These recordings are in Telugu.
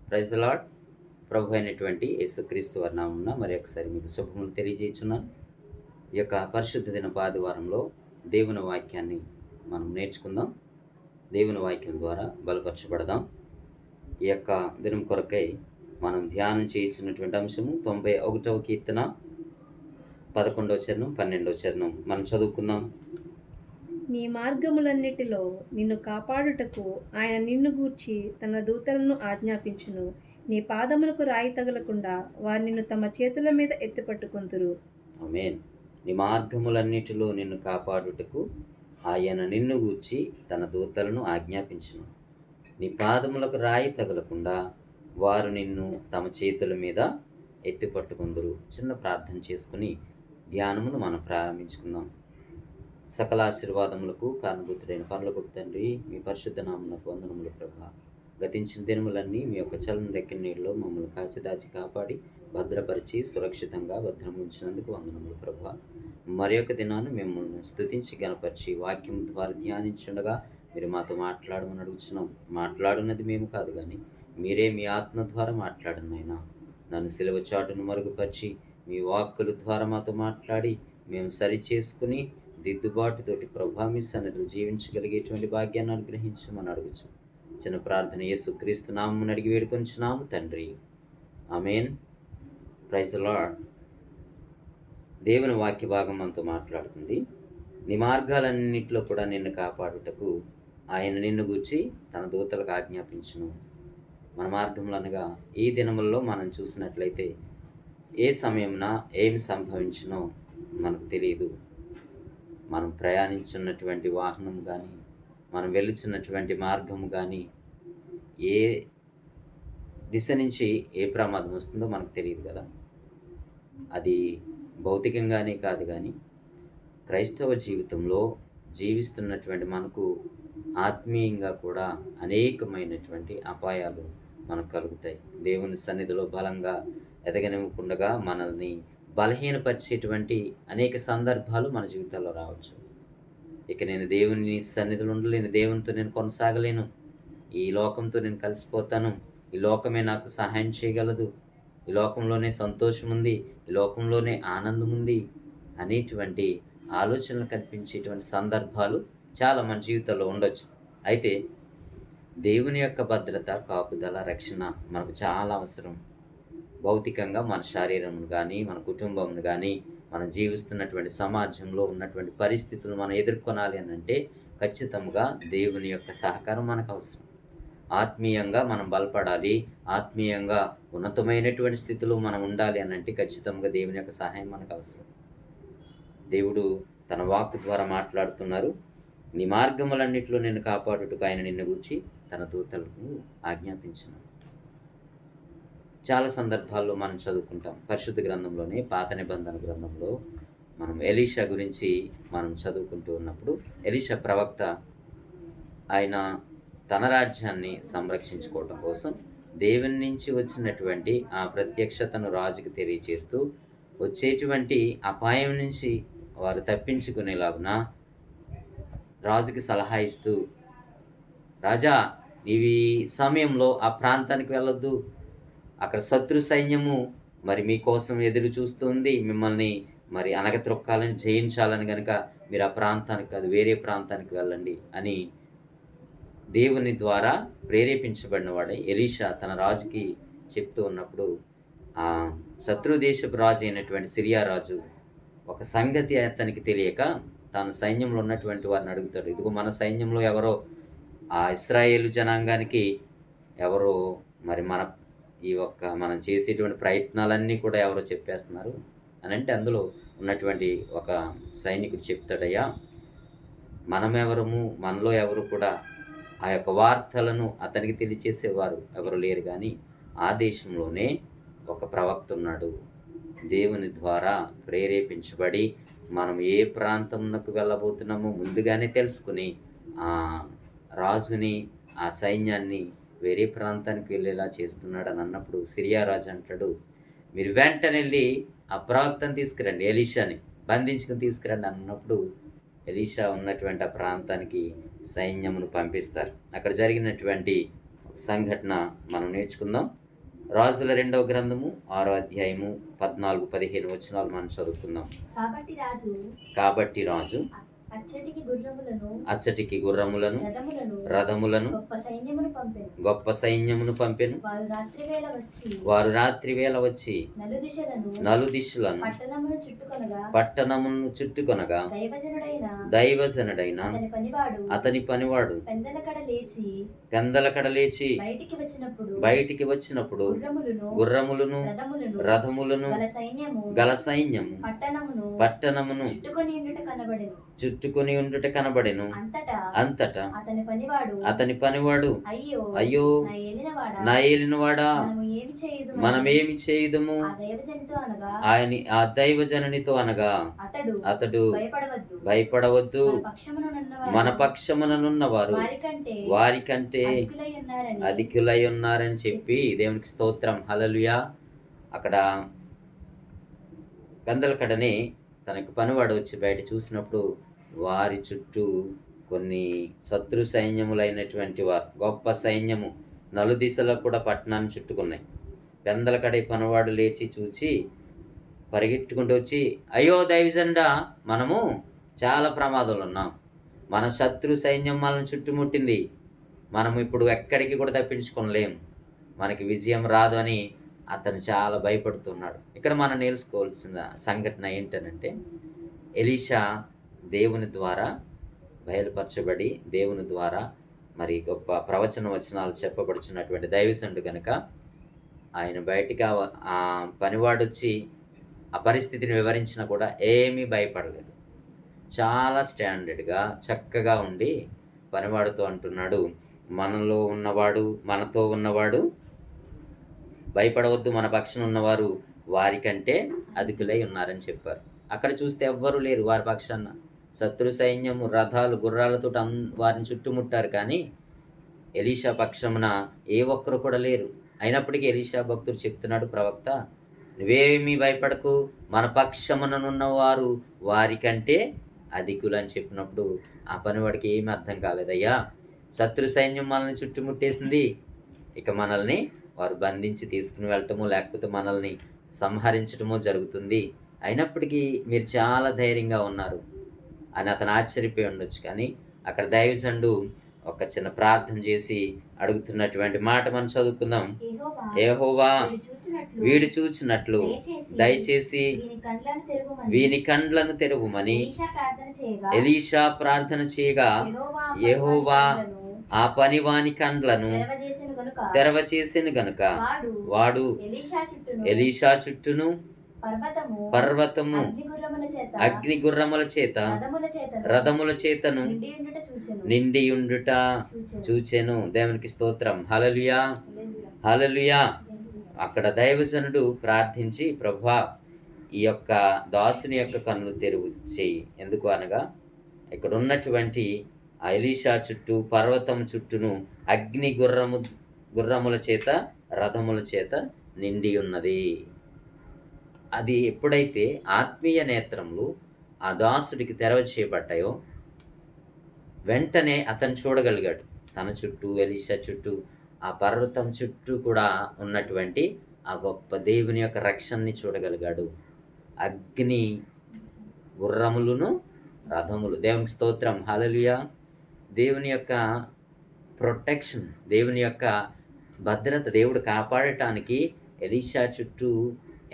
Praise the lord. ప్రభు అయినటువంటి యేసుక్రీస్తు వారి నామమున మరి ఒకసారి మీకు శుభములు తెలియజేస్తున్నాను. ఈ యొక్క పరిశుద్ధ దిన ఆదివారంలో దేవుని వాక్యాన్ని మనం నేర్చుకుందాం. దేవుని వాక్యం ద్వారా బలపరచబడదాం. ఈ యొక్క దినం కొరకై మనం ధ్యానం చేయించినటువంటి అంశము 91వ కీర్తన 11వ చరణం 12వ చరణం మనం చదువుకుందాం. నీ మార్గములన్నిటిలో నిన్ను కాపాడుటకు ఆయన నిన్ను గూర్చి తన దూతలను ఆజ్ఞాపించును. నీ పాదములకు రాయి తగలకుండా వారు నిన్ను తమ చేతుల మీద ఎత్తిపట్టుకొందురు. ఆమేన్. నీ మార్గములన్నిటిలో నిన్ను కాపాడుటకు ఆయన నిన్ను గూర్చి తన దూతలను ఆజ్ఞాపించును. నీ పాదములకు రాయి తగలకుండా వారు నిన్ను తమ చేతుల మీద ఎత్తిపట్టుకుందురు. చిన్న ప్రార్థన చేసుకుని ధ్యానమును మనం ప్రారంభించుకుందాం. సకల ఆశీర్వాదములకు కారణభూతుడైన పరలోకపు తండ్రి, మీ పరిశుద్ధ నామమునకు వందనములు ప్రభా. గతించిన దినములన్నీ మీ యొక్క చల్లని రెక్కల నీళ్ళలో మమ్మల్ని కాచిదాచి కాపాడి భద్రపరిచి సురక్షితంగా భద్రం ఉంచినందుకు వందనములు ప్రభా. మరి యొక్క దినాన్ని మిమ్మల్ని స్తుతించి గణపరిచి వాక్యం ద్వారా ధ్యానించుండగా మీరు మాతో మాట్లాడమని అడుగుతున్నాం. మాట్లాడున్నది మేము కాదు కానీ మీరే మీ ఆత్మ ద్వారా మాట్లాడినైనా నన్ను సిలువ చాటును మరుగుపరిచి మీ వాక్కుల ద్వారా మాతో మాట్లాడి మేము సరి చేసుకుని దిద్దుబాటుతోటి ప్రభా మీ సన్నిధిలో జీవించగలిగేటువంటి భాగ్యాన్ని అనుగ్రహించమని అడుగుచు చిన్న ప్రార్థన యేసుక్రీస్తు నామమున అడిగి వేడుకొంచున్నాము తండ్రి, ఆమేన్. Praise the lord. దేవుని వాక్య భాగం మనతో మాట్లాడుతుంది. నీ మార్గాలన్నింటిలో కూడా నిన్ను కాపాడుటకు ఆయన నిన్ను గూర్చి తన దూతలకు ఆజ్ఞాపించును. మన మార్గంలో అనగా ఈ దినములలో మనం చూసినట్లయితే ఏ సమయంన ఏమి సంభవించునో మనకు తెలియదు. మనం ప్రయాణించున్నటువంటి వాహనం కానీ, మనం వెళుచున్నటువంటి మార్గం కానీ, ఏ దిశ నుంచి ఏ ప్రమాదం వస్తుందో మనకు తెలియదు కదా. అది భౌతికంగానే కాదు కానీ క్రైస్తవ జీవితంలో జీవిస్తున్నటువంటి మనకు ఆత్మీయంగా కూడా అనేకమైనటువంటి అపాయాలు మనకు కలుగుతాయి. దేవుని సన్నిధిలో బలంగా ఎదగనివ్వకుండా మనల్ని బలహీనపరిచేటువంటి అనేక సందర్భాలు మన జీవితాల్లో రావచ్చు. ఇక నేను దేవుని సన్నిధిలో ఉండలేను, దేవునితో నేను కొనసాగలేను, ఈ లోకంతో నేను కలిసిపోతాను, ఈ లోకమే నాకు సహాయం చేయగలదు, ఈ లోకంలోనే సంతోషం ఉంది, ఈ లోకంలోనే ఆనందం ఉంది అనేటువంటి ఆలోచనలు కనిపించేటువంటి సందర్భాలు చాలా మన జీవితంలో ఉండొచ్చు. అయితే దేవుని యొక్క భద్రత, కాపుదల, రక్షణ మనకు చాలా అవసరం. భౌతికంగా మన శరీరం కానీ, మన కుటుంబం కానీ, మనం జీవిస్తున్నటువంటి సమాజంలో ఉన్నటువంటి పరిస్థితులు మనం ఎదుర్కొనాలి అని అంటే ఖచ్చితంగా దేవుని యొక్క సహకారం మనకు అవసరం. ఆత్మీయంగా మనం బలపడాలి, ఆత్మీయంగా ఉన్నతమైనటువంటి స్థితిలో మనం ఉండాలి అని అంటే ఖచ్చితంగా దేవుని యొక్క సహాయం మనకు అవసరం. దేవుడు తన వాక్కు ద్వారా మాట్లాడుతున్నారు. నీ మార్గములన్నిటిలో నిన్ను కాపాడుటకు ఆయన నిన్ను గూర్చి తన దూతలకు ఆజ్ఞాపించును. చాలా సందర్భాల్లో మనం చదువుకుంటాం. పరిశుద్ధ గ్రంథంలోనే పాత నిబంధన గ్రంథంలో మనం ఎలీషా గురించి మనం చదువుకుంటూ ఉన్నప్పుడు ఎలీషా ప్రవక్త ఆయన తన రాజ్యాన్ని సంరక్షించుకోవటం కోసం దేవుని నుంచి వచ్చినటువంటి ఆ ప్రత్యక్షతను రాజుకు తెలియచేస్తూ వచ్చేటువంటి అపాయం నుంచి వారు తప్పించుకునేలాగున రాజుకి సలహా ఇస్తూ, రాజా నీవు ఈ సమయంలో ఆ ప్రాంతానికి వెళ్ళొద్దు, అక్కడ శత్రు సైన్యము మరి మీకోసం ఎదురు చూస్తుంది, మిమ్మల్ని మరి అనగత్రొక్కాలని జయించాలని కనుక మీరు ఆ ప్రాంతానికి కాదు వేరే ప్రాంతానికి వెళ్ళండి అని దేవుని ద్వారా ప్రేరేపించబడిన వాడే ఎలీషా తన రాజుకి చెప్తూ ఉన్నప్పుడు ఆ శత్రు దేశపు రాజు అయినటువంటి సిరియా రాజు ఒక సంగతి అతనికి తెలియక తన సైన్యంలో ఉన్నటువంటి వారిని అడుగుతాడు. ఇదిగో మన సైన్యంలో ఎవరో ఆ ఇశ్రాయేలు జనాంగానికి ఎవరో మరి మనం చేసేటువంటి ప్రయత్నాలన్నీ కూడా ఎవరో చెప్పేస్తున్నారు అని అంటే అందులో ఉన్నటువంటి ఒక సైనికుడు చెప్తాడయ్యా, మనమెవరము, మనలో ఎవరు కూడా ఆ యొక్క వార్తలను అతనికి తెలియచేసేవారు ఎవరు లేరు, కానీ ఆ దేశంలోనే ఒక ప్రవక్త ఉన్నాడు. దేవుని ద్వారా ప్రేరేపించబడి మనం ఏ ప్రాంతంకు వెళ్ళబోతున్నామో ముందుగానే తెలుసుకుని ఆ రాజుని, ఆ సైన్యాన్ని వేరే ప్రాంతానికి వెళ్ళేలా చేస్తున్నాడు అని అన్నప్పుడు సిరియా రాజు అంటాడు, మీరు వెంటనే వెళ్ళి ఆ ప్రవక్తను తీసుకురండి, ఎలీషాని బంధించుకుని తీసుకురండి అన్నప్పుడు ఎలీషా ఉన్నటువంటి ఆ ప్రాంతానికి సైన్యమును పంపిస్తారు. అక్కడ జరిగినటువంటి సంఘటన మనం నేర్చుకుందాం. రాజుల 2వ గ్రంథము 6వ అధ్యాయము 14-15 వచనాలు మనం చదువుకుందాం. కాబట్టి రాజు అచ్చటికి గుర్రములను రథములను గొప్ప సైన్యమును పంపెను. వారు రాత్రివేళ వచ్చి నలుదిశలను పట్టణమును చుట్టుకొనగా దైవజనుడైన అతని పనివాడు పెందలకడ లేచి బయటికి వచ్చినప్పుడు గుర్రములను రథములను గల సైన్యము పట్టణమును చుట్టుకొని ఉండుట కనబడెను. అంతటా అతని పనివాడు అయ్యో నా ఏలినవాడా, మనమేమి చేయుదము ఆ దైవజనునితో అనగా అతడు భయపడవద్దు, మన పక్షముననున్నవారు వారికంటే అధికులై ఉన్నారని చెప్పి దేవునికి స్తోత్రం. హల్లెలూయా. అక్కడ పెందలకడనే తనకు పనివాడు వచ్చి బయట చూసినప్పుడు వారి చుట్టూ కొన్ని శత్రు సైన్యములైనటువంటి వారు, గొప్ప సైన్యము నలుదిశలో కూడా పట్టణాన్ని చుట్టుకున్నాయి. పెందలకడే పనివాడు లేచి చూచి పరిగెట్టుకుంటూ వచ్చి, అయ్యో దైవజనుడా, మనము చాలా ప్రమాదంలో ఉన్నాం, మన శత్రు సైన్యం మనల్ని చుట్టుముట్టింది, మనము ఇప్పుడు ఎక్కడికి కూడా తప్పించుకోలేం, మనకి విజయం రాదు అని అతను చాలా భయపడుతున్నాడు. ఇక్కడ మనం నేర్చుకోవాల్సిన సంఘటన ఏంటనంటే, ఎలీషా దేవుని ద్వారా బయలుపరచబడి దేవుని ద్వారా మరి గొప్ప ప్రవచన వచనాలు చెప్పబడుచున్నటువంటి దైవజనుడు కనుక ఆయన బయటికి ఆ పనివాడు వచ్చి ఆ పరిస్థితిని వివరించినా కూడా ఏమీ భయపడలేదు. చాలా స్టాండర్డ్గా చక్కగా ఉండి పనివాడితో అంటున్నాడు, మనతో ఉన్నవాడు భయపడవద్దు, మన పక్షాన ఉన్నవారు వారికంటే అధికులై ఉన్నారని చెప్పారు. అక్కడ చూస్తే ఎవ్వరూ లేరు వారి పక్షాన. శత్రు సైన్యము రథాలు గుర్రాలతో వారిని చుట్టుముట్టారు, కానీ ఎలీషా పక్షమున ఏ ఒక్కరు కూడా లేరు. అయినప్పటికీ ఎలీషా భక్తుడు చెప్తున్నాడు, ప్రవక్త నువ్వేమీ భయపడకు, మన పక్షముననున్నవారు వారికంటే అధికులు అని చెప్పినప్పుడు ఆ పనివాడికి ఏమీ అర్థం కాలేదయ్యా, శత్రు సైన్యం మనల్ని చుట్టుముట్టేసింది, ఇక మనల్ని వారు బంధించి తీసుకుని వెళ్ళటము లేకపోతే మనల్ని సంహరించటమో జరుగుతుంది, అయినప్పటికీ మీరు చాలా ధైర్యంగా ఉన్నారు అని అతను ఆశ్చర్యపోయి ఉండొచ్చు. కానీ అక్కడ దైవజనుడు ఒక చిన్న ప్రార్థన చేసి అడుగుతున్నటువంటి మాట మనం చదువుకుందాం. యెహోవా వీడు చూచినట్లు దయచేసి వీని కండ్లను తెరువుమని ఎలీషా ప్రార్థన చేయగా యెహోవా ఆ పనివాని కండ్లను తెరవచేసెను గనుక వాడు ఎలీషా చుట్టూను పర్వతము అగ్ని గుర్రముల చేత రథముల చేతను నిండియుండుట చూచెను. దేవునికి స్తోత్రం. హల్లెలూయా, హల్లెలూయా. అక్కడ దైవజనుడు ప్రార్థించి, ప్రభువా ఈ యొక్క దాసుని యొక్క కన్నులు తెరువు చేయి. ఎందుకు అనగా ఇక్కడ ఉన్నటువంటి ఆ ఎలీషా చుట్టూ పర్వతం చుట్టూను అగ్ని గుర్రముల చేత రథముల చేత నిండి ఉన్నది. అది ఎప్పుడైతే ఆత్మీయ నేత్రములు ఆ దాసుడికి తెరవ చేయబడ్డాయో వెంటనే అతను చూడగలిగాడు. తన చుట్టూ ఎలీషా చుట్టూ ఆ పర్వతం చుట్టూ కూడా ఉన్నటువంటి ఆ గొప్ప దేవుని యొక్క రక్షణని చూడగలిగాడు. అగ్ని గుర్రములను రథములు. దేవునికి స్తోత్రం. హల్లెలూయా. దేవుని యొక్క ప్రొటెక్షన్, దేవుని యొక్క భద్రత, దేవుడు కాపాడటానికి ఎలీషా చుట్టూ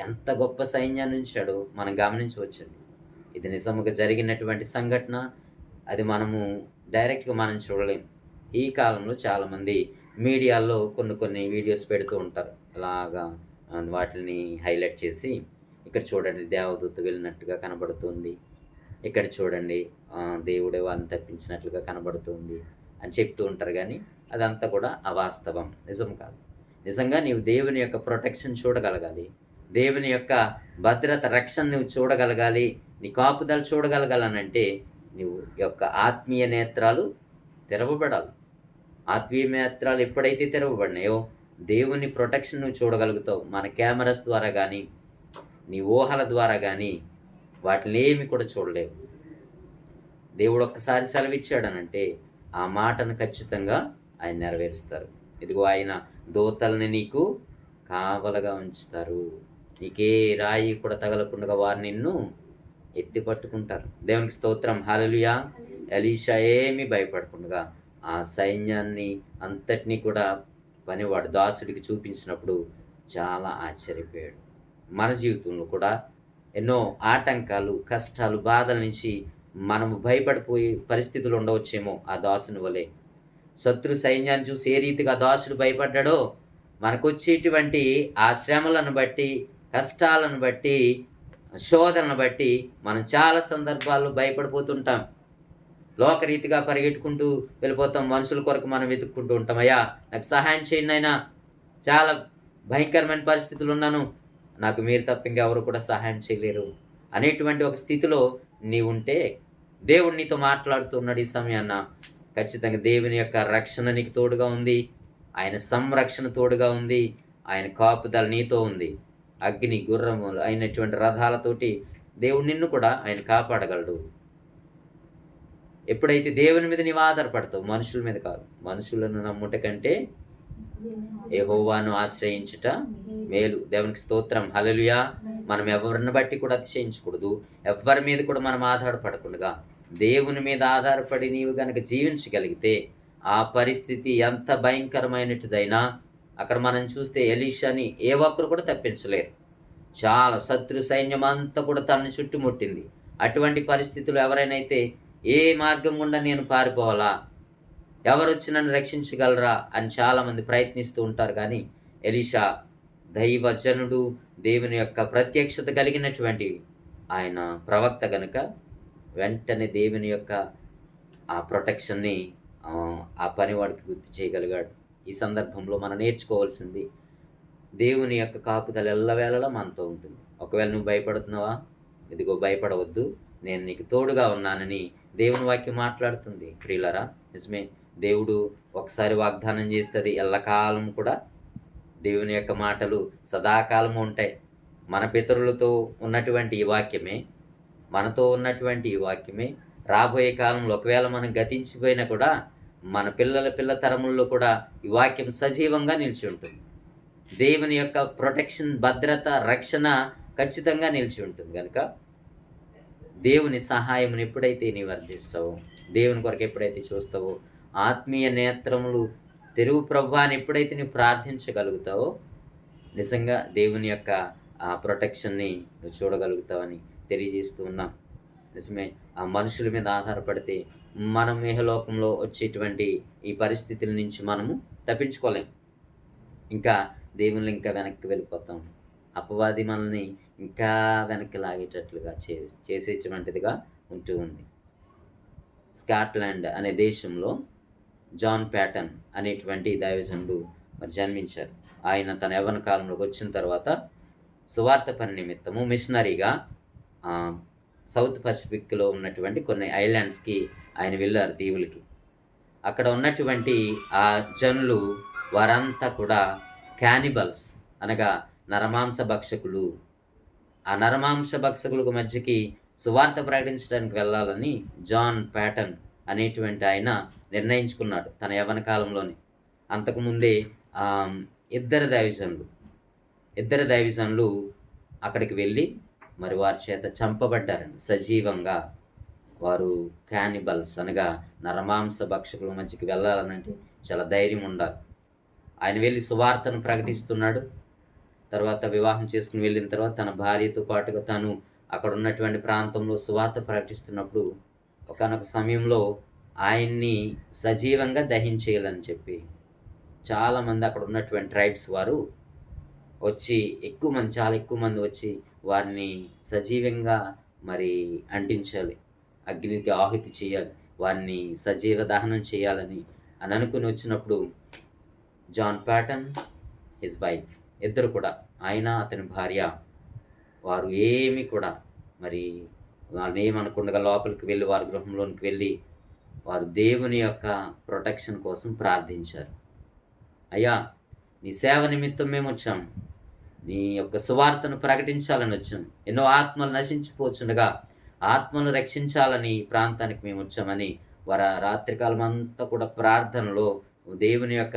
ఎంత గొప్ప సైన్యాన్ని ఉంచాడో మనం గమనించవచ్చండి. ఇది నిజముగా జరిగినటువంటి సంఘటన. అది మనము డైరెక్ట్గా మనం చూడలేం. ఈ కాలంలో చాలామంది మీడియాలో కొన్ని వీడియోస్ పెడుతూ ఉంటారు, అలాగా వాటిని హైలైట్ చేసి, ఇక్కడ చూడండి దేవదూత వెళ్ళినట్టుగా కనబడుతుంది, ఇక్కడ చూడండి దేవుడే వాళ్ళని తప్పించినట్లుగా కనబడుతుంది అని చెప్తూ ఉంటారు. కానీ అదంతా కూడా అవాస్తవం, నిజం కాదు. నిజంగా నీవు దేవుని యొక్క ప్రొటెక్షన్ చూడగలగాలి, దేవుని యొక్క భద్రత రక్షణ నువ్వు చూడగలగాలి, నీ కాపుదలు చూడగలగాలనంటే నువ్వు యొక్క ఆత్మీయ నేత్రాలు తెరవబడాలి. ఆత్మీయ నేత్రాలు ఎప్పుడైతే తెరవబడినాయో దేవుని ప్రొటెక్షన్ నువ్వు చూడగలుగుతావు. మన కెమెరాస్ ద్వారా కానీ నీ ఊహల ద్వారా కానీ వాటిని ఏమి కూడా చూడలేవు. దేవుడు ఒక్కసారి సెలవిచ్చాడనంటే ఆ మాటను ఖచ్చితంగా ఆయన నెరవేరుస్తారు. ఇదిగో ఆయన దూతల్ని నీకు కావలగా ఉంచుతారు. నీకే రాయి కూడా తగలకుండా వారు నిన్ను ఎత్తి పట్టుకుంటారు. దేవునికి స్తోత్రం, హల్లెలూయా. ఎలీషా ఏమీ భయపడకుండా ఆ సైన్యాన్ని అంతటినీ కూడా పనివాడు దాసుడికి చూపించినప్పుడు చాలా ఆశ్చర్యపోయాడు. మన జీవితంలో కూడా ఎన్నో ఆటంకాలు, కష్టాలు, బాధల నుంచి మనము భయపడిపోయే పరిస్థితులు ఉండవచ్చేమో ఆ దాసుని వలె. శత్రు సైన్యాన్ని చూసి ఏ రీతిగా దాసుడు భయపడ్డాడో మనకొచ్చేటువంటి ఆ శ్రమలను బట్టి, కష్టాలను బట్టి, శోధనను బట్టి మనం చాలా సందర్భాల్లో భయపడిపోతుంటాం. లోకరీతిగా పరిగెట్టుకుంటూ వెళ్ళిపోతాం. మనుషుల కొరకు మనం వెతుక్కుంటూ ఉంటాం. అయ్యా నాకు సహాయం చేయండి అయినా, చాలా భయంకరమైన పరిస్థితులు ఉన్నాను, నాకు మీరు తప్ప ఇంకెవరు కూడా సహాయం చేయలేరు అనేటువంటి ఒక స్థితిలో నీవుంటే దేవుడు నీతో మాట్లాడుతున్నాడు ఈ సమయాన్న. ఖచ్చితంగా దేవుని యొక్క రక్షణ నీకు తోడుగా ఉంది, ఆయన సంరక్షణ తోడుగా ఉంది, ఆయన కాపుదల నీతో ఉంది. అగ్ని గుర్రములు అయినటువంటి రథాలతోటి దేవుడు నిన్ను కూడా ఆయన కాపాడగలడు. ఎప్పుడైతే దేవుని మీద నీవు ఆధారపడతావు, మనుషుల మీద కాదు. మనుషులను నమ్ముట కంటే యెహోవాను ఆశ్రయించుట మేలు. దేవునికి స్తోత్రం, హల్లెలూయా. మనం ఎవరిని బట్టి కూడా అతిశయించకూడదు, ఎవరి మీద కూడా మనం ఆధారపడకుండా దేవుని మీద ఆధారపడి నీవు గనక జీవించగలిగితే ఆ పరిస్థితి ఎంత భయంకరమైనటిదైనా, అక్కడ మనం చూస్తే ఎలీషాని ఏ ఒక్కరు కూడా తప్పించలేరు. చాలా శత్రు సైన్యం అంతా కూడా తనని చుట్టుముట్టింది. అటువంటి పరిస్థితులు ఎవరైనా ఏ మార్గం గుండా నేను పారిపోవాలా, ఎవరు వచ్చి నన్ను రక్షించగలరా అని చాలామంది ప్రయత్నిస్తూ ఉంటారు. కానీ ఎలీషా దైవజనుడు, దేవుని యొక్క ప్రత్యక్షత కలిగినటువంటి ఆయన ప్రవక్త గనుక వెంటనే దేవుని యొక్క ఆ ప్రొటెక్షన్ని ఆ పనివాడికి గుర్తు చేయగలిగాడు. ఈ సందర్భంలో మనం నేర్చుకోవాల్సింది, దేవుని యొక్క కాపుదల ఎల్లవేళలా మనతో ఉంటుంది. ఒకవేళ నువ్వు భయపడుతున్నావా, ఇదిగో భయపడవద్దు, నేను నీకు తోడుగా ఉన్నానని దేవుని వాక్యం మాట్లాడుతుంది. ప్రియులరా, నిజమే, దేవుడు ఒకసారి వాగ్దానం చేస్తుంది, ఎల్లకాలం కూడా దేవుని యొక్క మాటలు సదాకాలము ఉంటాయి. మన పితరులతో ఉన్నటువంటి ఈ వాక్యమే, మనతో ఉన్నటువంటి ఈ వాక్యమే రాబోయే కాలంలో ఒకవేళ మనం గతించిపోయినా కూడా మన పిల్ల తరముల్లో కూడా ఈ వాక్యం సజీవంగా నిలిచి ఉంటుంది. దేవుని యొక్క ప్రొటెక్షన్, భద్రత, రక్షణ ఖచ్చితంగా నిలిచి ఉంటుంది. కనుక దేవుని సహాయమును ఎప్పుడైతే నీవు అర్థిస్తావో, దేవుని కొరకు ఎప్పుడైతే చూస్తావో, ఆత్మీయ నేత్రములు తెరువు ప్రభువా అని ఎప్పుడైతే నువ్వు ప్రార్థించగలుగుతావో, నిజంగా దేవుని యొక్క ఆ ప్రొటెక్షన్ని నువ్వు చూడగలుగుతావని తెలియజేస్తూ ఉన్నాం. నిజమే, ఆ మనుషుల మీద ఆధారపడితే మనం ఇహలోకంలో వచ్చేటువంటి ఈ పరిస్థితుల నుంచి మనము తప్పించుకోలేం. ఇంకా దేవుళ్ళు ఇంకా వెనక్కి వెళ్ళిపోతాం. అపవాది మనల్ని ఇంకా వెనక్కి లాగేటట్లుగా చేసేటువంటిదిగా ఉంటూ ఉంది. స్కాట్లాండ్ అనే దేశంలో జాన్ ప్యాటన్ అనేటువంటి దైవజనుడు మరి జన్మించారు. ఆయన తన యవ్వన కాలంలోకి వచ్చిన తర్వాత సువార్త పని నిమిత్తము మిషనరీగా సౌత్ పసిఫిక్లో ఉన్నటువంటి కొన్ని ఐలాండ్స్కి ఆయన వెళ్ళారు, దీవులకి. అక్కడ ఉన్నటువంటి ఆ జనులు వారంతా కూడా క్యానిబల్స్, అనగా నరమాంస భక్షకులు. ఆ నరమాంస భక్షకులకు మధ్యకి సువార్త ప్రకటించడానికి వెళ్ళాలని జాన్ ప్యాటన్ అనేటువంటి ఆయన నిర్ణయించుకున్నాడు తన యవ్వన కాలంలోనే. అంతకుముందే ఇద్దరు దైవజనులు అక్కడికి వెళ్ళి మరి వారి చేత చంపబడ్డారండి సజీవంగా. వారు క్యానిబల్స్, అనగా నరమాంస భక్షకుల మధ్యకి వెళ్ళాలనంటే చాలా ధైర్యం ఉండాలి. ఆయన వెళ్ళి సువార్తను ప్రకటిస్తున్నాడు. తర్వాత వివాహం చేసుకుని వెళ్ళిన తర్వాత తన భార్యతో పాటుగా తను అక్కడ ఉన్నటువంటి ప్రాంతంలో సువార్త ప్రకటిస్తున్నప్పుడు ఒకానొక సమయంలో ఆయన్ని సజీవంగా దహించేయాలని చెప్పి చాలామంది అక్కడ ఉన్నటువంటి ట్రైబ్స్ వారు వచ్చి చాలా ఎక్కువ మంది వచ్చి వారిని సజీవంగా మరి అంటించాలి, అగ్నికి ఆహుతి చేయాలి, వారిని సజీవ దహనం చేయాలని అనుకుని వచ్చినప్పుడు జాన్ ప్యాటన్, హిజ్ వైఫ్, ఇద్దరు కూడా, ఆయన అతని భార్య, వారు ఏమి కూడా మరి వాళ్ళని ఏమనకుండా లోపలికి వెళ్ళి వారి గృహంలోనికి వెళ్ళి వారు దేవుని యొక్క ప్రొటెక్షన్ కోసం ప్రార్థించారు. అయ్యా, నీ సేవ నిమిత్తం మేము వచ్చాం, నీ యొక్క సువార్తను ప్రకటించాలని వచ్చాం, ఎన్నో ఆత్మలు నశించిపోతుండగా ఆత్మను రక్షించాలని ఈ ప్రాంతానికి మేము వచ్చామని వారు రాత్రికాలం అంతా కూడా ప్రార్థనలో దేవుని యొక్క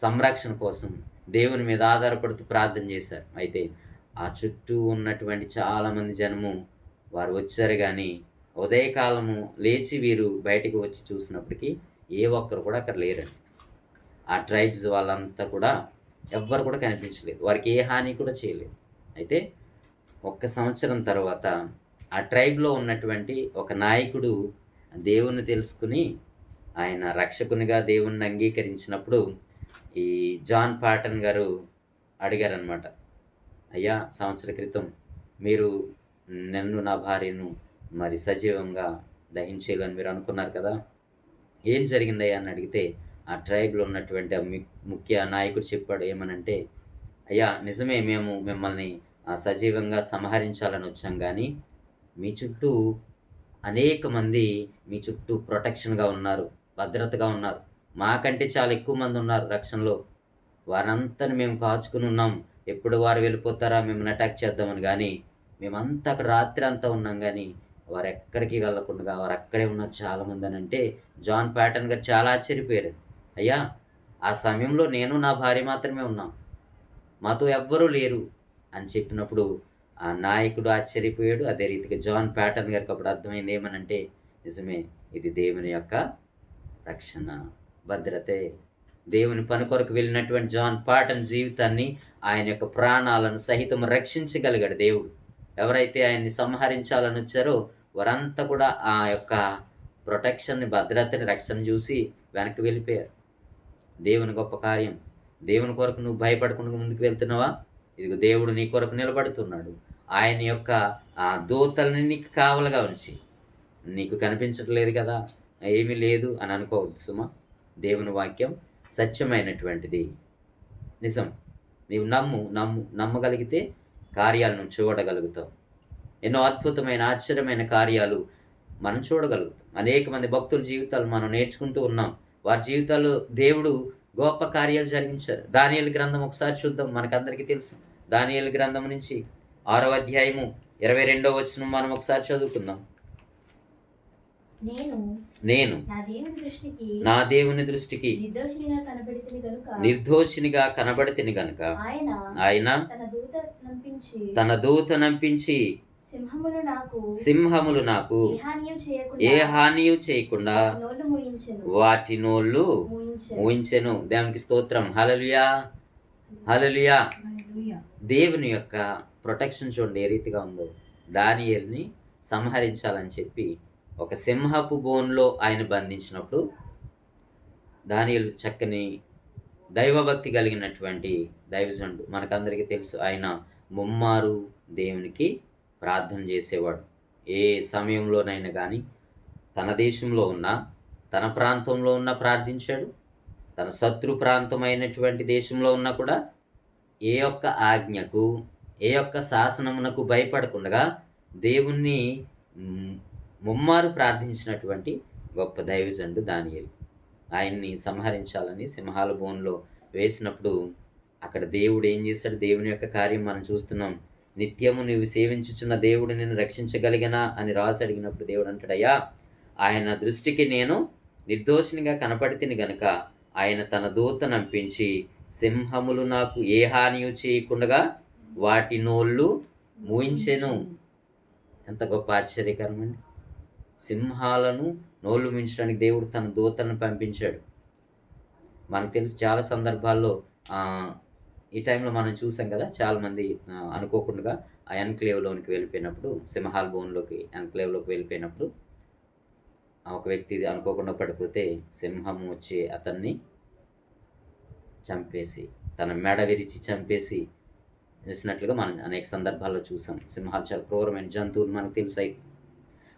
సంరక్షణ కోసం దేవుని మీద ఆధారపడుతూ ప్రార్థన చేశారు. అయితే ఆ చుట్టూ ఉన్నటువంటి చాలామంది జనము వారు వచ్చారు, కానీ ఉదయకాలము లేచి వీరు బయటికి వచ్చి చూసినప్పటికీ ఏ ఒక్కరు కూడా అక్కడ లేరండి. ఆ ట్రైబ్స్ వాళ్ళంతా కూడా ఎవ్వరు కూడా కనిపించలేదు, వారికి ఏ హాని కూడా చేయలేదు. అయితే 1 సంవత్సరం తర్వాత ఆ ట్రైబ్లో ఉన్నటువంటి ఒక నాయకుడు దేవుణ్ణి తెలుసుకుని ఆయన రక్షకునిగా దేవుణ్ణి అంగీకరించినప్పుడు ఈ జాన్ పాటన్ గారు అడిగారనమాట, అయ్యా, సంవత్సర క్రితం మీరు నన్ను నా భార్యను మరి సజీవంగా దహించేయాలని మీరు అనుకున్నారు కదా, ఏం జరిగిందయ్యా అని అడిగితే ఆ ట్రైబ్లో ఉన్నటువంటి ఆ ముఖ్య నాయకుడు చెప్పాడు ఏమనంటే, అయ్యా, నిజమే, మేము మిమ్మల్ని సజీవంగా సంహరించాలని వచ్చాం, కానీ మీ చుట్టూ అనేక మంది మీ చుట్టూ ప్రొటెక్షన్గా ఉన్నారు, భద్రతగా ఉన్నారు. మాకంటే చాలా ఎక్కువ మంది ఉన్నారు రక్షణలో. వారంతా మేము కాచుకుని ఉన్నాం, ఎప్పుడు వారు వెళ్ళిపోతారా మిమ్మల్ని అటాక్ చేద్దామని. కానీ మేమంతా అక్కడ రాత్రి అంతా ఉన్నాం, కానీ వారు ఎక్కడికి వెళ్ళకుండా వారు అక్కడే ఉన్నారు చాలామంది అని అంటే జాన్ ప్యాటన్ గారు చాలా ఆశ్చర్యపోయారు. అయ్యా, ఆ సమయంలో నేను నా భార్య మాత్రమే ఉన్నాం, మాతో ఎవ్వరూ లేరు అని చెప్పినప్పుడు ఆ నాయకుడు ఆశ్చర్యపోయాడు. అదే రీతిగా జాన్ ప్యాటన్ గారికి అప్పుడు అర్థమైంది ఏమనంటే, నిజమే, ఇది దేవుని యొక్క రక్షణ, భద్రతే. దేవుని పని కొరకు వెళ్ళినటువంటి జాన్ పాటన్ జీవితాన్ని, ఆయన యొక్క ప్రాణాలను సహితం రక్షించగలిగాడు దేవుడు. ఎవరైతే ఆయన్ని సంహరించాలని వచ్చారో వారంతా కూడా ఆ యొక్క ప్రొటెక్షన్ని, భద్రతని, రక్షణ చూసి వెనక్కి వెళ్ళిపోయారు. దేవుని గొప్ప కార్యం. దేవుని కొరకు నువ్వు భయపడకుండా ముందుకు వెళ్తున్నావా? ఇదిగో దేవుడు నీ కొరకు నిలబడుతున్నాడు. ఆయన యొక్క ఆ దూతల్ని నీకు కావలుగా ఉంచి, నీకు కనిపించట్లేదు కదా, ఏమీ లేదు అని అనుకోవద్దు సుమా. దేవుని వాక్యం సత్యమైనటువంటిది, నిజం. నీవు నమ్మగలిగితే కార్యాలను చూడగలుగుతావు. ఎన్నో అద్భుతమైన ఆశ్చర్యమైన కార్యాలు మనం చూడగలుగుతాం. అనేక మంది భక్తుల జీవితాలు మనం నేర్చుకుంటూ ఉన్నాం. వారి జీవితాల్లో దేవుడు గొప్ప కార్యాలు జరిగించారు. దానియేలు గ్రంథం ఒకసారి చూద్దాం, మనకందరికీ తెలుసు. దానియేలు గ్రంథం నుంచి 6వ అధ్యాయము 22వ వచనం మనం ఒకసారి చదువుకుందాం. నేను నా దేవుని దృష్టికి నిర్దోషినిగా కనబడితిని గనుక ఆయన తన దూత నంపించి సింహములు నాకు ఏ హానియు చేయకుండా వాటి నోళ్ళు మూయించెను. దేవునికి స్తోత్రం. హల్లెలూయా, హల్లెలూయా. దేవుని యొక్క ప్రొటెక్షన్ చూడండి ఏ రీతిగా ఉందో. దానియేలుని సంహరించాలని చెప్పి ఒక సింహపు బోన్లో ఆయన బంధించినప్పుడు దానియేలు చక్కని దైవభక్తి కలిగినటువంటి దైవజనుడు, మనకందరికీ తెలుసు. ఆయన ముమ్మారు దేవునికి ప్రార్థన చేసేవాడు. ఏ సమయంలోనైనా కానీ తన దేశంలో ఉన్నా, తన ప్రాంతంలో ఉన్నా ప్రార్థించాడు. తన శత్రు ప్రాంతమైనటువంటి దేశంలో ఉన్నా కూడా ఏ ఒక్క ఆజ్ఞకు, ఏ ఒక్క శాసనమునకు భయపడకుండా దేవుణ్ణి ముమ్మారు ప్రార్థించినటువంటి గొప్ప దైవజనుడు దానియేలు. ఆయన్ని సంహరించాలని సింహాల బోన్లో వేసినప్పుడు అక్కడ దేవుడు ఏం చేశాడు? దేవుని యొక్క కార్యం మనం చూస్తున్నాం. నిత్యము నీవు సేవించుచున్న దేవుడు నిన్ను రక్షించగలిగినా అని రాసి అడిగినప్పుడు దేవుడు అంటాడయ్యా, ఆయన దృష్టికి నేను నిర్దోషినిగా కనపడితిని గనుక ఆయన తన దూత నంపించి సింహములు నాకు ఏ హానియు చేయకుండా వాటి నోళ్ళు మూయించెను. ఎంత గొప్ప ఆశ్చర్యకరమండి. సింహాలను నోళ్ళు మించడానికి దేవుడు తన దూతలను పంపించాడు. మనకు తెలిసి చాలా సందర్భాల్లో ఈ టైంలో మనం చూసాం కదా, చాలామంది అనుకోకుండా ఆ ఎన్క్లేవ్లోనికి వెళ్ళిపోయినప్పుడు, సింహాల బోన్లోకి ఎన్క్లేవ్లోకి వెళ్ళిపోయినప్పుడు ఒక వ్యక్తి అనుకోకుండా పడిపోతే సింహం వచ్చి అతన్ని చంపేసి, తన మెడ విరిచి చంపేసి చేసినట్లుగా మనం అనేక సందర్భాల్లో చూసాం. సింహాలు చాలా క్రూరమైన జంతువులు మనకు తెలుసు.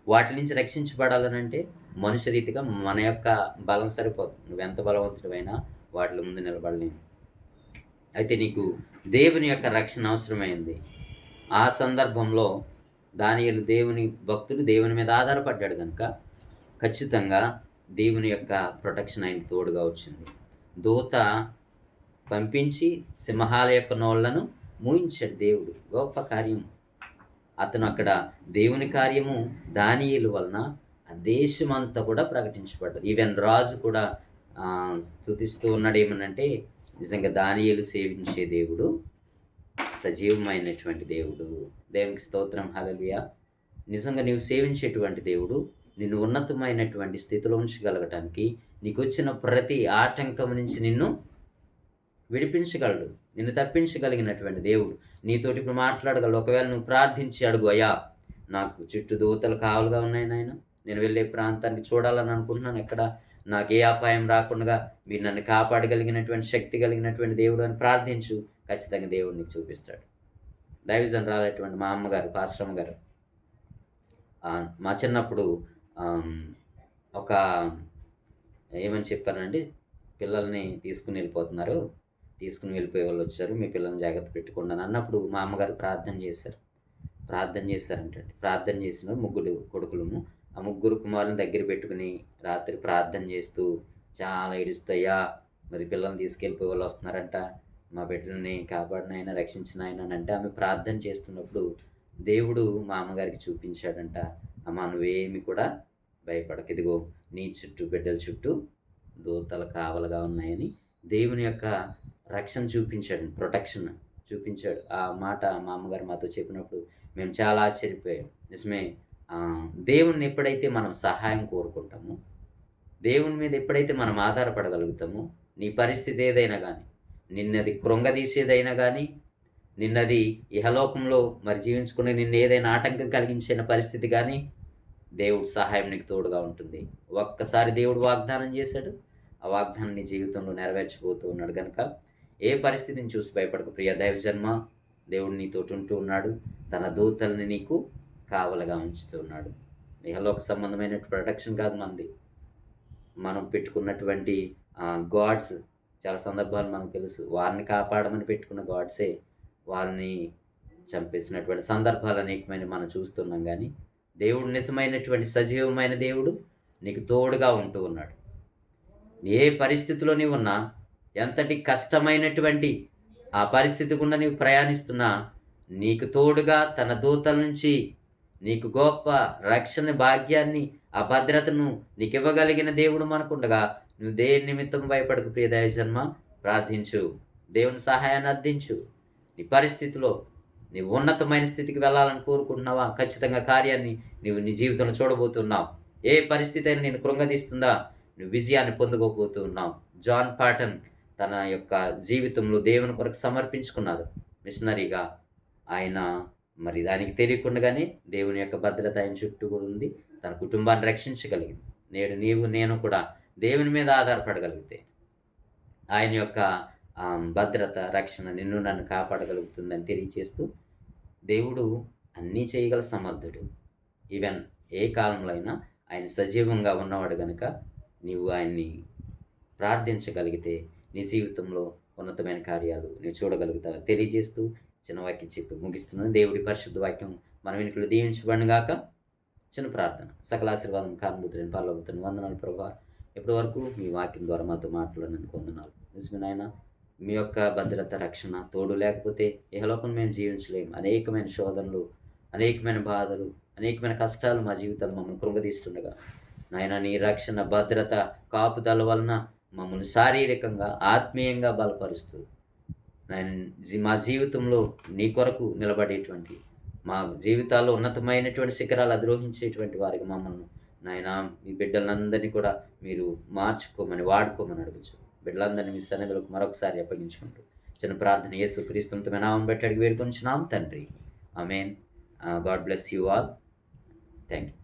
వాటి నుంచి రక్షించబడాలనంటే మనుష్య రీతిగా మన యొక్క బలం సరిపోదు. నువ్వెంత బలవంతుడైనా వాటి ముందు నిలబడలేము. అయితే నీకు దేవుని యొక్క రక్షణ అవసరమైంది. ఆ సందర్భంలో దానియేలు దేవుని భక్తుడు, దేవుని మీద ఆధారపడ్డాడు కనుక ఖచ్చితంగా దేవుని యొక్క ప్రొటెక్షన్ ఆయన తోడుగా వచ్చింది. దూత పంపించి సింహాల యొక్క నోళ్లను మూయించాడు దేవుడు. గొప్ప కార్యము. అతను అక్కడ దేవుని కార్యము దానియేలు వలన ఆ దేశమంతా కూడా ప్రకటించబడ్డది. ఈవెన్ రాజు కూడా స్తుతిస్తూ ఉన్నాడు. ఏమనంటే, నిజంగా దానియేలు సేవించే దేవుడు సజీవమైనటువంటి దేవుడు. దేవునికి స్తోత్రం, హల్లెలూయా. నిజంగా నీవు సేవించేటువంటి దేవుడు నిన్ను ఉన్నతమైనటువంటి స్థితిలో ఉంచగలగటానికి, నీకు వచ్చిన ప్రతి ఆటంకం నుంచి నిన్ను విడిపించగలడు, నిన్ను తప్పించగలిగినటువంటి దేవుడు. నీతోటి ఇప్పుడు మాట్లాడగలడు. ఒకవేళ నువ్వు ప్రార్థించి అడుగు, అయ్యా నాకు చుట్టూ దూతలు కావలుగా ఉన్నాయి నాయన, నేను వెళ్ళే ప్రాంతానికి చూడాలని అనుకుంటున్నాను, ఎక్కడ నాకు ఏ అపాయం రాకుండా మీరు నన్ను కాపాడగలిగినటువంటి శక్తి కలిగినటువంటి దేవుడు అని ప్రార్థించు. ఖచ్చితంగా దేవుడు నీకు చూపిస్తాడు. దైవజనరాలైనటువంటి మా అమ్మగారు, పాస్టమ్మ గారు, మా చిన్నప్పుడు ఒక ఏమని చెప్పారండి, పిల్లల్ని తీసుకుని వెళ్ళిపోయే వాళ్ళు వచ్చారు, మీ పిల్లల్ని జాగ్రత్త పెట్టుకోండి అని అన్నప్పుడు మా అమ్మగారు ప్రార్థన చేశారంటండి. ప్రార్థన చేసిన ముగ్గురు కొడుకులను, ఆ ముగ్గురు కుమారుని దగ్గర పెట్టుకుని రాత్రి ప్రార్థన చేస్తూ చాలా ఏడుస్తాయా, మరి పిల్లల్ని తీసుకెళ్ళిపోయే వాళ్ళు వస్తున్నారంట, మా బిడ్డల్ని కాపాడిన ఆయన, రక్షించిన ఆయన అని అంటే ఆమె ప్రార్థన చేస్తున్నప్పుడు దేవుడు మా అమ్మగారికి చూపించాడంట, అమ్మ నువ్వేమి కూడా భయపడక, ఇదిగో నీ చుట్టూ, బిడ్డల చుట్టూ దూతలు కావలుగా ఉన్నాయని దేవుని యొక్క రక్షణ చూపించాడు, ప్రొటెక్షన్ చూపించాడు. ఆ మాట మా అమ్మగారు మాతో చెప్పినప్పుడు మేము చాలా ఆశ్చర్యపోయాం. నిజమే, దేవుణ్ణి ఎప్పుడైతే మనం సహాయం కోరుకుంటామో, దేవుని మీద ఎప్పుడైతే మనం ఆధారపడగలుగుతామో, నీ పరిస్థితి ఏదైనా కానీ, నిన్నది కృంగదీసేదైనా కానీ, నిన్నది ఇహలోకంలో మరి జీవించుకుని నిన్ను ఏదైనా ఆటంకం కలిగించిన పరిస్థితి కానీ, దేవుడు సహాయం నీకు తోడుగా ఉంటుంది. ఒక్కసారి దేవుడు వాగ్దానం చేశాడు, ఆ వాగ్దానం నీ జీవితంలో నెరవేర్చబోతూ ఉన్నాడు. కనుక ఏ పరిస్థితిని చూసి భయపడకు ప్రియ దైవజన్మ. దేవుడు నీతోటి ఉంటూ ఉన్నాడు, తన దూతల్ని నీకు కావలుగా ఉంచుతూ ఉన్నాడు. ఇహలోక సంబంధమైన ప్రొటెక్షన్ కాదు మనది, మనం పెట్టుకున్నటువంటి గాడ్స్, చాలా సందర్భాలు మనకు తెలుసు, వారిని కాపాడమని పెట్టుకున్న గాడ్సే వారిని చంపేసినటువంటి సందర్భాలు అనేకమైన మనం చూస్తున్నాం. కానీ దేవుడు నిజమైనటువంటి సజీవమైన దేవుడు నీకు తోడుగా ఉంటూ ఉన్నాడు. ఏ పరిస్థితిలో నీవు ఉన్నా, ఎంతటి కష్టమైనటువంటి ఆ పరిస్థితి గుండా నీవు ప్రయాణిస్తున్నా, నీకు తోడుగా తన దూతల నుంచి నీకు గొప్ప రక్షణ భాగ్యాన్ని, ఆ భద్రతను నీకు ఇవ్వగలిగిన దేవుడు మనకుండగా నువ్వు దేని నిమిత్తం భయపడకు ప్రియ దైవజన్మ. ప్రార్థించు, దేవుని సహాయాన్ని అర్థించు. నీ పరిస్థితిలో నీవు ఉన్నతమైన స్థితికి వెళ్ళాలని కోరుకుంటున్నావా, ఖచ్చితంగా కార్యాన్ని నీవు నీ జీవితంలో చూడబోతున్నావు. ఏ పరిస్థితి అయినా నేను కృంగదీస్తుందా, నువ్వు విజయాన్ని పొందుకోబోతున్నావు. జాన్ పాటన్ తన యొక్క జీవితంలో దేవుని కొరకు సమర్పించుకున్నారు మిషనరీగా. ఆయన మరి దానికి తెలియకుండానే దేవుని యొక్క భద్రత ఆయన చుట్టూ కూడా ఉంది, తన కుటుంబాన్ని రక్షించగలిగింది. నేడు నీవు నేను కూడా దేవుని మీద ఆధారపడగలిగితే ఆయన యొక్క భద్రత, రక్షణ నిన్ను నన్ను కాపాడగలుగుతుందని తెలియచేస్తూ, దేవుడు అన్నీ చేయగల సమర్థుడు. ఈవెన్ ఏ కాలంలో అయినా ఆయన సజీవంగా ఉన్నవాడు కనుక నీవు ఆయన్ని ప్రార్థించగలిగితే నీ జీవితంలో ఉన్నతమైన కార్యాలు నీవు చూడగలుగుతావు తెలియజేస్తూ చిన్న వాక్యం చెప్పి ముగిస్తున్నాను. దేవుడి పరిశుద్ధ వాక్యం మన వెనుకలు దీవించబడిన గాక. చిన్న ప్రార్థన. సకల ఆశీర్వాదం కారణభూతులను పాల్గొతున్న వందనాలు ప్రభా, ఇప్పటి వరకు మీ వాక్యం ద్వారా మాతో మాట్లాడినందుకు వందనాలు. నిజమే నాయన, మీ యొక్క భద్రత, రక్షణ తోడు లేకపోతే ఇహలోకం మేము జీవించలేము. అనేకమైన శోధనలు, అనేకమైన బాధలు, అనేకమైన కష్టాలు మా జీవితాలు మమ్మల్ని కృంగదీస్తుండగా నాయన, నీ రక్షణ, భద్రత, కాపుదల వలన మమ్మల్ని శారీరకంగా, ఆత్మీయంగా బలపరుస్తూ నాయన మా జీవితంలో నీ కొరకు నిలబడేటువంటి, మా జీవితాల్లో ఉన్నతమైనటువంటి శిఖరాలు అధిరోహించేటువంటి వారికి మమ్మల్ని నాయన, మీ బిడ్డలందరినీ కూడా మీరు మార్చుకోమని, వాడుకోమని అడుగుచు. బిడ్డలందరినీ మీ సన్నిధిలోకి మరొకసారి అప్పగించుకుంటూ చిన్న ప్రార్థన యేసు క్రీస్తుతో నామం పెట్టి అడిగి వేడుకొంచున్నాం తండ్రి. Amen. God bless you all. Thank you.